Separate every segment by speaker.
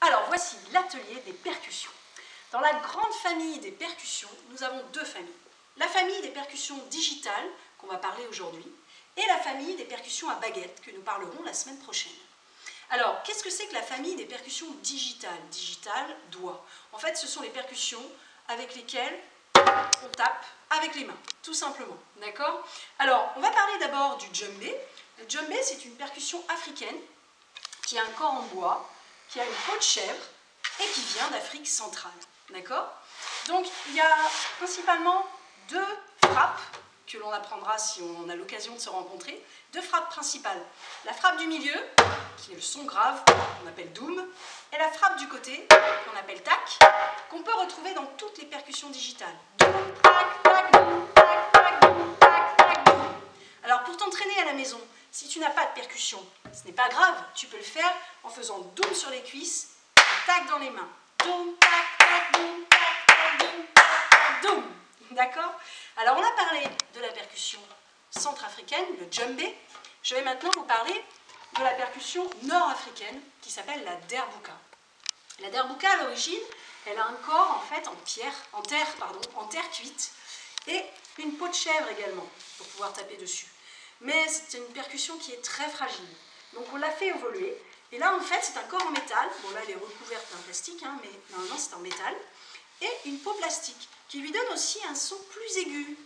Speaker 1: Alors voici l'atelier des percussions. Dans la grande famille des percussions, nous avons deux familles. La famille des percussions digitales, qu'on va parler aujourd'hui, et la famille des percussions à baguette, que nous parlerons la semaine prochaine. Alors, qu'est-ce que c'est que la famille des percussions digitales? Digital, doigt. En fait, ce sont les percussions avec lesquelles on tape avec les mains, tout simplement. D'accord? Alors, on va parler d'abord du djembé. Le djembé, c'est une percussion africaine qui a un corps en bois, qui a une peau de chèvre et qui vient d'Afrique centrale. D'accord? Donc, il y a principalement deux frappes que l'on apprendra si on a l'occasion de se rencontrer. Deux frappes principales. La frappe du milieu, qui est le son grave, qu'on appelle doum, et la frappe du côté, qu'on appelle tac, qu'on peut retrouver dans toutes les percussions digitales. Doum, tac, tac, doum, tac, tac, doum, tac, tac, doum. Alors, pour t'entraîner à la maison, si tu n'as pas de percussion, ce n'est pas grave, tu peux le faire en faisant doum sur les cuisses et tac dans les mains. Doum, tac, tac, doum, tac, tac, doum, tac, tac, doum. D'accord? Alors, on a parlé de la percussion centrafricaine, le djembé. Je vais maintenant vous parler de la percussion nord-africaine qui s'appelle la derbouka. La derbouka, à l'origine, elle a un corps en fait en terre cuite et une peau de chèvre également pour pouvoir taper dessus. Mais c'est une percussion qui est très fragile. Donc on l'a fait évoluer. Et là, en fait, c'est un corps en métal. Bon, là, elle est recouverte d'un plastique, hein, mais normalement, c'est en métal. Et une peau plastique qui lui donne aussi un son plus aigu.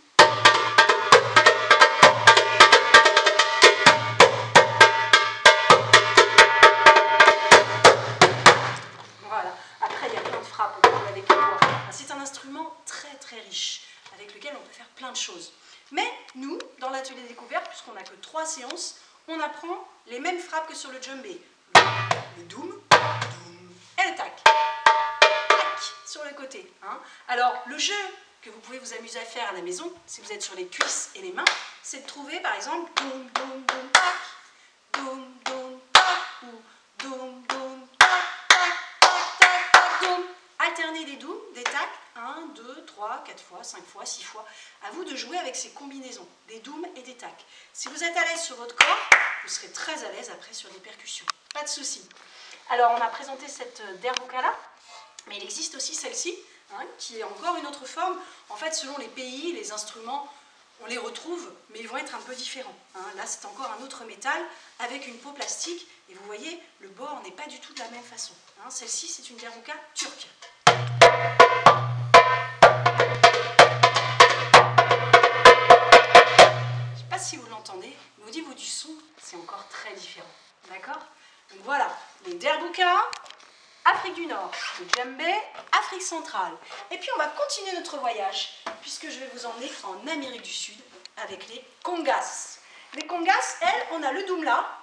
Speaker 1: Voilà. Après, il y a plein de frappes avec les doigts. C'est un instrument très, très riche, avec lequel on peut faire plein de choses. Mais nous, dans l'atelier découverte, puisqu'on n'a que 3 séances, on apprend les mêmes frappes que sur le djembé. Le doum, doum, et le tac. Tac, sur le côté. Hein. Alors, le jeu que vous pouvez vous amuser à faire à la maison, si vous êtes sur les cuisses et les mains, c'est de trouver, par exemple, doum, doum, doum, tac, doum, doum, tac, ou doum, doum, tac, tac, tac, tac, tac, doum. Alterner des dooms, des tacs, 1, 2, 3, 4 fois, 5 fois, 6 fois. À vous de jouer avec ces combinaisons, des dooms et des tacs. Si vous êtes à l'aise sur votre corps, vous serez très à l'aise après sur les percussions. Pas de souci. Alors, on a présenté cette derbouka-là, mais il existe aussi celle-ci, hein, qui est encore une autre forme. En fait, selon les pays, les instruments, on les retrouve, mais ils vont être un peu différents. Hein. Là, c'est encore un autre métal avec une peau plastique. Et vous voyez, le bord n'est pas du tout de la même façon. Hein. Celle-ci, c'est une derbouka turque. Je ne sais pas si vous l'entendez, mais au niveau du son, c'est encore très différent. D'accord? Donc voilà, les derboukas, Afrique du Nord, le djembé, Afrique centrale. Et puis on va continuer notre voyage, puisque je vais vous emmener en Amérique du Sud avec les congas. Les congas, elles, on a le doum là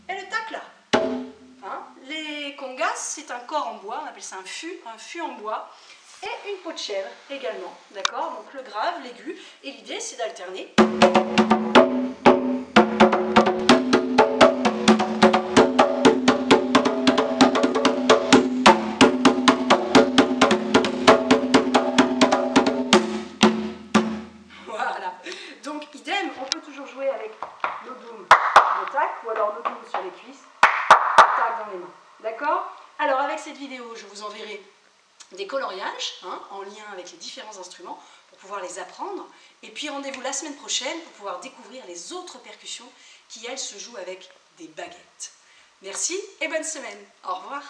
Speaker 1: et le tac là. Hein? Les congas, c'est un corps en bois, on appelle ça un fût en bois, et une peau de chèvre également, d'accord? Donc le grave, l'aigu, et l'idée c'est d'alterner. Voilà, donc idem, on peut toujours jouer avec le doum, le tac, ou alors le doum sur les cuisses, le tac dans les mains, d'accord? Alors avec cette vidéo, je vous enverrai des coloriages hein, en lien avec les différents instruments pour pouvoir les apprendre. Et puis rendez-vous la semaine prochaine pour pouvoir découvrir les autres percussions qui, elles, se jouent avec des baguettes. Merci et bonne semaine. Au revoir.